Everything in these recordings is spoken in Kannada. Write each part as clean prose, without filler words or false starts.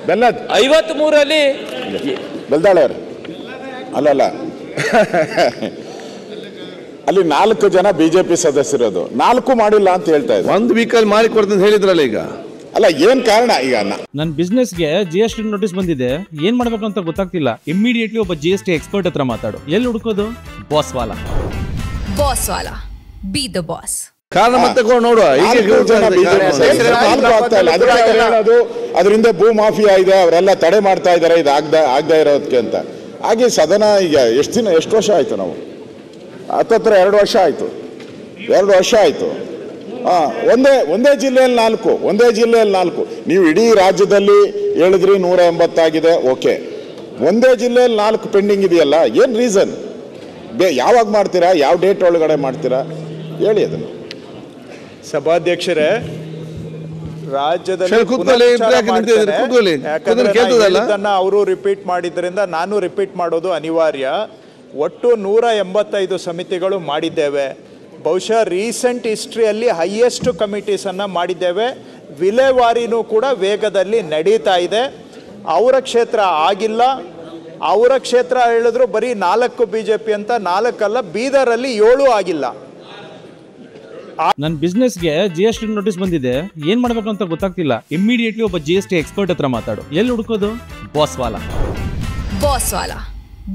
ಬೆಲ್ಲದ್ 53ರಲ್ಲಿ ಬೆಲ್ದಾಳೆ ಅವರು ಅಲ್ಲಲ್ಲ ಅಲ್ಲಿ 4 ಜನ ಬಿಜೆಪಿ ಸದಸ್ಯರದು 4 ಮಾಡಿಲ್ಲ ಅಂತ ಹೇಳ್ತಾ ಇದ್ದಾರೆ. ಒಂದು ವೀಕಲ್ಲಿ ಮಾಡಿ ಕೊಡ್ತೀನಿ ಅಂತ ಹೇಳಿದ್ರಲ್ಲ ಈಗ. ಅಲ್ಲ ಏನ್ ಕಾರಣ ಈಗ ನನ್ನ ಬಿಸ್ನೆಸ್ಗೆ GST ನೋಟಿಸ್ ಬಂದಿದೆ, ಏನ್ ಮಾಡ್ಬೇಕು ಅಂತ ಗೊತ್ತಾಗ್ತಿಲ್ಲ. ಇಮಿಡಿಯೇಟ್ಲಿ ಒಬ್ಬ GST ಎಕ್ಸ್ಪರ್ಟ್ ಹತ್ರ ಮಾತಾಡು. ಎಲ್ಲಿ ಹುಡುಕೋದು? ಬಾಸ್ ವಾಲಾ. Be the boss. ಕಾರಣ ಮತ್ತೆ ನೋಡುವ ಅದರಿಂದ ಭೂ ಮಾಫಿಯಾ ಇದೆ, ಅವರೆಲ್ಲ ತಡೆ ಮಾಡ್ತಾ ಇದಾರೆ ಇದು ಆಗದೆ ಇರೋದಕ್ಕೆ ಅಂತ. ಹಾಗೆ ಸದನ ಈಗ ಎಷ್ಟು ವರ್ಷ ಆಯ್ತು? ನಾವು ಹತ್ತತ್ರ 2 ವರ್ಷ ಆಯ್ತು. 2 ವರ್ಷ ಆಯ್ತು. ಒಂದೇ ಜಿಲ್ಲೆಯಲ್ಲಿ 4 ನೀವು ಇಡೀ ರಾಜ್ಯದಲ್ಲಿ ಹೇಳಿದ್ರಿ 180 ಆಗಿದೆ, ಓಕೆ. ಒಂದೇ ಜಿಲ್ಲೆಯಲ್ಲಿ 4 ಪೆಂಡಿಂಗ್ ಇದೆಯಲ್ಲ, ಏನ್ ರೀಸನ್? ಯಾವಾಗ ಮಾಡ್ತೀರಾ? ಯಾವ ಡೇಟ್ ಒಳಗಡೆ ಮಾಡ್ತೀರಾ ಹೇಳಿ ಅದನ್ನು. ಸಭಾಧ್ಯಕ್ಷರೇ, ರಾಜ್ಯದಲ್ಲಿ ಅವರು ರಿಪೀಟ್ ಮಾಡಿದ್ರಿಂದ ನಾನು ರಿಪೀಟ್ ಮಾಡೋದು ಅನಿವಾರ್ಯ. ಒಟ್ಟು 185 ಸಮಿತಿಗಳು ಮಾಡಿದ್ದೇವೆ. ಬಹುಶಃ ರೀಸೆಂಟ್ ಹಿಸ್ಟ್ರಿಯಲ್ಲಿ ಹೈಯೆಸ್ಟ್ ಕಮಿಟೀಸನ್ನು ಮಾಡಿದ್ದೇವೆ. ವಿಲೇವಾರಿನೂ ಕೂಡ ವೇಗದಲ್ಲಿ ನಡೀತಾ ಇದೆ. ಅವರ ಕ್ಷೇತ್ರ ಆಗಿಲ್ಲ. ಅವರ ಕ್ಷೇತ್ರ ಹೇಳಿದ್ರು ಬರೀ 4 BJP ಅಂತ, 4 ಅಲ್ಲ, ಬೀದರಲ್ಲಿ 7 ಆಗಿಲ್ಲ. ನನ್ನ ಬಿಸ್ನೆಸ್ಗೆ GST ನೋಟಿಸ್ ಬಂದಿದೆ, ಏನ್ ಮಾಡ್ಬೇಕು ಅಂತ ಗೊತ್ತಾಗ್ತಿಲ್ಲ. ಇಮಿಡಿಯೇಟ್ಲಿ ಒಬ್ಬ GST ಎಕ್ಸ್ಪರ್ಟ್ ಹತ್ರ ಮಾತಾಡು. ಎಲ್ಲಿ ಹುಡುಕೋದು? ಬಾಸ್ ವಾಲಾ.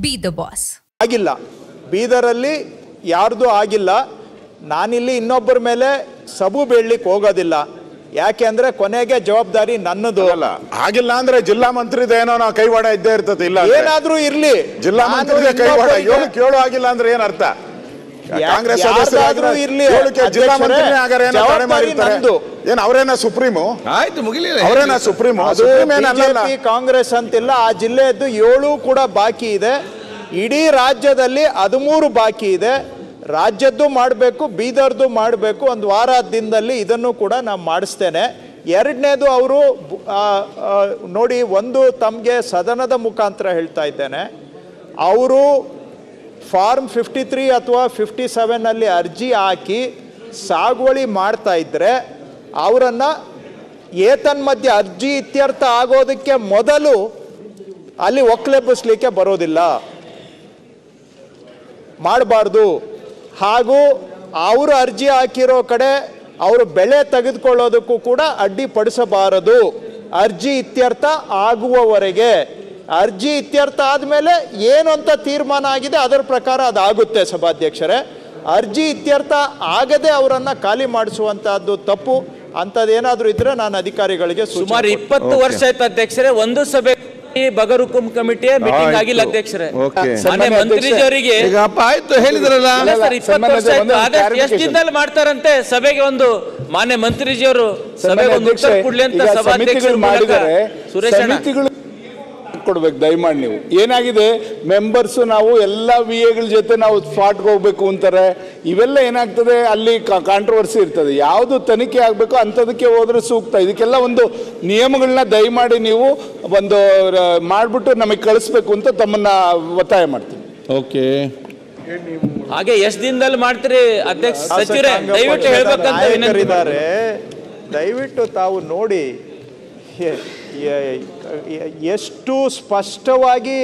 Be the boss. ಆಗಿಲ್ಲ, ಬೀದರಲ್ಲಿ ಯಾರ್ದು ಆಗಿಲ್ಲ. ನಾನಿಲ್ಲಿ ಇನ್ನೊಬ್ಬರ ಮೇಲೆ ಸಬು ಬೀಳ್ಲಿಕ್ಕೆ ಹೋಗೋದಿಲ್ಲ. ಯಾಕೆ ಅಂದ್ರೆ ಕೊನೆಗೆ ಜವಾಬ್ದಾರಿ ನನ್ನದು. ಆಗಿಲ್ಲ ಅಂದ್ರೆ ಜಿಲ್ಲಾ ಮಂತ್ರಿದೇನೋ ನಾವು ಕೈವಾಡ ಇದ್ದೇ ಇರ್ತದೆ. ಇಲ್ಲ ಏನಾದ್ರೂ ಇರ್ಲಿ, ಜಿಲ್ಲಾ ಮಂತ್ರಿ ಕೈವಾಡ. 7 ಆಗಿಲ್ಲ ಅಂದ್ರೆ ಏನ್ ಅರ್ಥ? ಕಾಂಗ್ರೆಸ್ ಸದಸ್ಯರಾದ್ರೂ ಇರ್ಲಿ, ಜಿಲ್ಲಾ ಮಂತ್ರಿ ಏನ್ ಅವರೇನ ಸುಪ್ರೀಮು? ಆಯ್ತು, ಮುಗಿಲಿ. ಅವರೇನ ಸುಪ್ರೀಮು? ಬಿಜೆಪಿ ಕಾಂಗ್ರೆಸ್ ಅಂತಿಲ್ಲ. ಆ ಜಿಲ್ಲೆಯದ್ದು 7 ಕೂಡ ಬಾಕಿ ಇದೆ. ಇಡೀ ರಾಜ್ಯದಲ್ಲಿ 13 ಬಾಕಿ ಇದೆ. ರಾಜ್ಯದ್ದು ಮಾಡಬೇಕು, ಬೀದರ್ದು ಮಾಡಬೇಕು. ಒಂದು ವಾರ ದಿನದಲ್ಲಿ ಇದನ್ನು ಕೂಡ ನಾನು ಮಾಡಿಸ್ತೇನೆ. ಎರಡನೇದು, ಅವರು ನೋಡಿ, ಒಂದು ತಮಗೆ ಸದನದ ಮುಖಾಂತರ ಹೇಳ್ತಾ ಇದ್ದೇನೆ, ಅವರು ಫಾರ್ಮ್ 53 ಅಥವಾ 57 ಅರ್ಜಿ ಹಾಕಿ ಸಾಗುವಳಿ ಮಾಡ್ತಾ ಇದ್ರೆ ಅವರನ್ನು ಏತನ್ಮಧ್ಯೆ ಅರ್ಜಿ ಇತ್ಯರ್ಥ ಆಗೋದಕ್ಕೆ ಮೊದಲು ಅಲ್ಲಿ ಒಕ್ಕಲೆಬ್ಬಿಸ್ಲಿಕ್ಕೆ ಬರೋದಿಲ್ಲ, ಮಾಡಬಾರ್ದು. ಹಾಗೂ ಅವರು ಅರ್ಜಿ ಹಾಕಿರೋ ಕಡೆ ಅವರು ಬೆಳೆ ತೆಗೆದುಕೊಳ್ಳೋದಕ್ಕೂ ಕೂಡ ಅಡ್ಡಿಪಡಿಸಬಾರದು ಅರ್ಜಿ ಇತ್ಯರ್ಥ ಆಗುವವರೆಗೆ. ಅರ್ಜಿ ಇತ್ಯರ್ಥ ಆದಮೇಲೆ ಏನು ಅಂತ ತೀರ್ಮಾನ ಆಗಿದೆ ಅದರ ಪ್ರಕಾರ ಅದಾಗುತ್ತೆ. ಸಭಾಧ್ಯಕ್ಷರೇ, ಅರ್ಜಿ ಇತ್ಯರ್ಥ ಆಗದೆ ಅವರನ್ನು ಖಾಲಿ ಮಾಡಿಸುವಂತಹದ್ದು ತಪ್ಪು. ಅಂಥದ್ದೇನಾದರೂ ಇದ್ರೆ ನಾನು ಅಧಿಕಾರಿಗಳಿಗೆ ಸುಮಾರು 20 ವರ್ಷ ಆಯ್ತು ಅಧ್ಯಕ್ಷರೇ, ಒಂದು ಸಭೆ ಬಗರುಕುಂ ಕಮಿಟಿಯ ಮೀಟಿಂಗ್ ಆಗಿಲ್ಲ ಅಧ್ಯಕ್ಷರೇ. ಮಂತ್ರಿಜವರಿಗೆ ಆಯ್ತು ಹೇಳಿದ್ರಲ್ಲ, 20 ವರ್ಷ ಆಯ್ತು. ಎಷ್ಟು ದಿನದಲ್ಲಿ ಮಾಡ್ತಾರಂತೆ ಸಭೆಗೆ? ಒಂದು ಮಾನ್ಯ ಮಂತ್ರಿಜಿಯವರು ಸಭೆಗೆ ಒಂದು ಉತ್ತರ ಕೊಡ್ಲಿ ಅಂತ ಸಭಾಧ್ಯಕ್ಷರು ಮಾಡಿದ್ದಾರೆ. ಸುರೇಶ್ ಕೊಡ್ಬೇಕು ದಯಮಾಡಿ. ನೀವು ಏನಾಗಿದೆ, ಮೆಂಬರ್ಸು ನಾವು ಎಲ್ಲ VAಗಳ ಜೊತೆ ನಾವು ಸ್ಪಾಟ್ಗೆ ಹೋಗ್ಬೇಕು ಅಂತಾರೆ. ಇವೆಲ್ಲ ಏನಾಗ್ತದೆ, ಅಲ್ಲಿ ಕಾಂಟ್ರವರ್ಸಿ ಇರ್ತದೆ. ಯಾವುದು ತನಿಖೆ ಆಗಬೇಕು ಅಂಥದಕ್ಕೆ ಹೋದ್ರೆ ಸೂಕ್ತ. ಇದಕ್ಕೆಲ್ಲ ಒಂದು ನಿಯಮಗಳನ್ನ ದಯಮಾಡಿ ನೀವು ಒಂದು ಮಾಡಿಬಿಟ್ಟು ನಮಗೆ ಕಳಿಸ್ಬೇಕು ಅಂತ ತಮ್ಮನ್ನ ಒತ್ತಾಯ ಮಾಡ್ತೀನಿ. ಓಕೆ, ಹಾಗೆ ಎಷ್ಟು ದಿನದಲ್ಲಿ ಮಾಡ್ತೀರಿ ಅಧ್ಯಕ್ಷ? ಸಚಿವರೇ ದಯವಿಟ್ಟು ಹೇಳ್ಬೇಕಂತ ವಿನಂತಿದ್ದಾರೆ. ದಯವಿಟ್ಟು ತಾವು ನೋಡಿ ಎಷ್ಟು ಸ್ಪಷ್ಟವಾಗಿ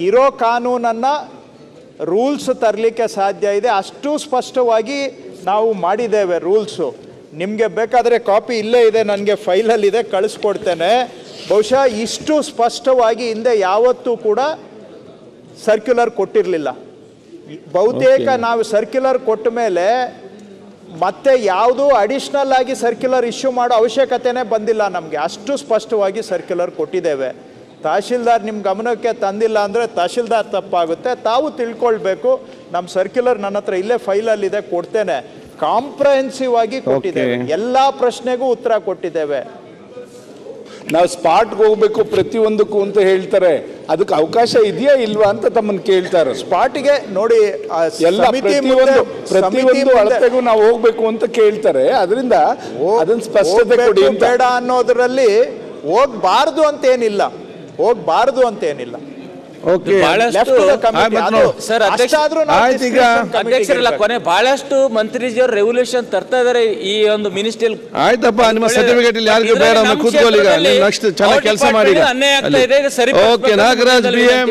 ಇರೋ ಕಾನೂನನ್ನು ರೂಲ್ಸ್ ತರಲಿಕ್ಕೆ ಸಾಧ್ಯ ಇದೆ, ಅಷ್ಟು ಸ್ಪಷ್ಟವಾಗಿ ನಾವು ಮಾಡಿದ್ದೇವೆ ರೂಲ್ಸು. ನಿಮಗೆ ಬೇಕಾದರೆ ಕಾಪಿ ಇಲ್ಲೇ ಇದೆ, ನನಗೆ ಫೈಲಲ್ಲಿದೆ, ಕಳಿಸ್ಕೊಡ್ತೇನೆ. ಬಹುಶಃ ಇಷ್ಟು ಸ್ಪಷ್ಟವಾಗಿ ಹಿಂದೆ ಯಾವತ್ತೂ ಕೂಡ ಸರ್ಕ್ಯುಲರ್ ಕೊಟ್ಟಿರಲಿಲ್ಲ. ಬಹುತೇಕ ನಾವು ಸರ್ಕ್ಯುಲರ್ ಕೊಟ್ಟ ಮೇಲೆ ಮತ್ತೆ ಯಾವುದೂ ಅಡಿಷ್ನಲ್ ಆಗಿ ಸರ್ಕ್ಯುಲರ್ ಇಶ್ಯೂ ಮಾಡೋ ಅವಶ್ಯಕತೆನೇ ಬಂದಿಲ್ಲ ನಮಗೆ. ಅಷ್ಟು ಸ್ಪಷ್ಟವಾಗಿ ಸರ್ಕ್ಯುಲರ್ ಕೊಟ್ಟಿದ್ದೇವೆ. ತಹಶೀಲ್ದಾರ್ ನಿಮ್ಮ ಗಮನಕ್ಕೆ ತಂದಿಲ್ಲ ಅಂದರೆ ತಹಶೀಲ್ದಾರ್ ತಪ್ಪಾಗುತ್ತೆ. ತಾವು ತಿಳ್ಕೊಳ್ಬೇಕು. ನಮ್ಮ ಸರ್ಕ್ಯುಲರ್ ನನ್ನ ಹತ್ರ ಇಲ್ಲೇ ಫೈಲಲ್ಲಿದೆ, ಕೊಡ್ತೇನೆ. ಕಾಂಪ್ರಹೆನ್ಸಿವ್ ಆಗಿ ಕೊಟ್ಟಿದ್ದೇವೆ, ಎಲ್ಲ ಪ್ರಶ್ನೆಗೂ ಉತ್ತರ ಕೊಟ್ಟಿದ್ದೇವೆ. ನಾವು ಸ್ಪಾಟ್ಗೆ ಹೋಗ್ಬೇಕು ಪ್ರತಿಯೊಂದಕ್ಕೂ ಅಂತ ಹೇಳ್ತಾರೆ, ಅದಕ್ಕೆ ಅವಕಾಶ ಇದೆಯಾ ಇಲ್ವಾ ಅಂತ ತಮ್ಮನ್ನು ಕೇಳ್ತಾರೆ. ಸ್ಪಾಟ್ಗೆ ನೋಡಿ, ಎಲ್ಲ ಪ್ರತಿಯೊಂದು ಅಳತೆಗೂ ನಾವು ಹೋಗ್ಬೇಕು ಅಂತ ಕೇಳ್ತಾರೆ. ಅದರಿಂದ ಅದನ್ನ ಸ್ಪಷ್ಟತೆ ಕೊಡಿ. ಬೇಡ ಅನ್ನೋದ್ರಲ್ಲಿ ಹೋಗ್ಬಾರ್ದು ಅಂತೇನಿಲ್ಲ, ಹೋಗ್ಬಾರ್ದು ಅಂತೇನಿಲ್ಲ. ಓಕೆ ಬಹಳಷ್ಟು ಸರ್ ಆಯ್ತು ಈಗ ಅಧ್ಯಕ್ಷರಲ್ಲ ಕೊನೆ ಬಹಳಷ್ಟು ಮಂತ್ರಿಜಿಯವರು ರೆವಲ್ಯೂಷನ್ ತರ್ತಾ ಇದಾರೆ ಈ ಒಂದು ಮಿನಿಸ್ಟ್ರಿಯಲ್. ಆಯ್ತಪ್ಪ, ನಿಮ್ಮ ಸರ್ಟಿಫಿಕೇಟ್ ಇಲ್ಲಿ ಯಾರಿಗೂ ಬೇಡ, ಕೂತ್ಕೊಳ್ಳಿ ಈಗ. ನೆಕ್ಸ್ಟ್ ಚೆನ್ನಾಗಿ ಕೆಲಸ ಮಾಡಿ. ಅನ್ಯಾಯ ಆಗ್ತಾ ಇದೆ. Okay, Nagaraj BM.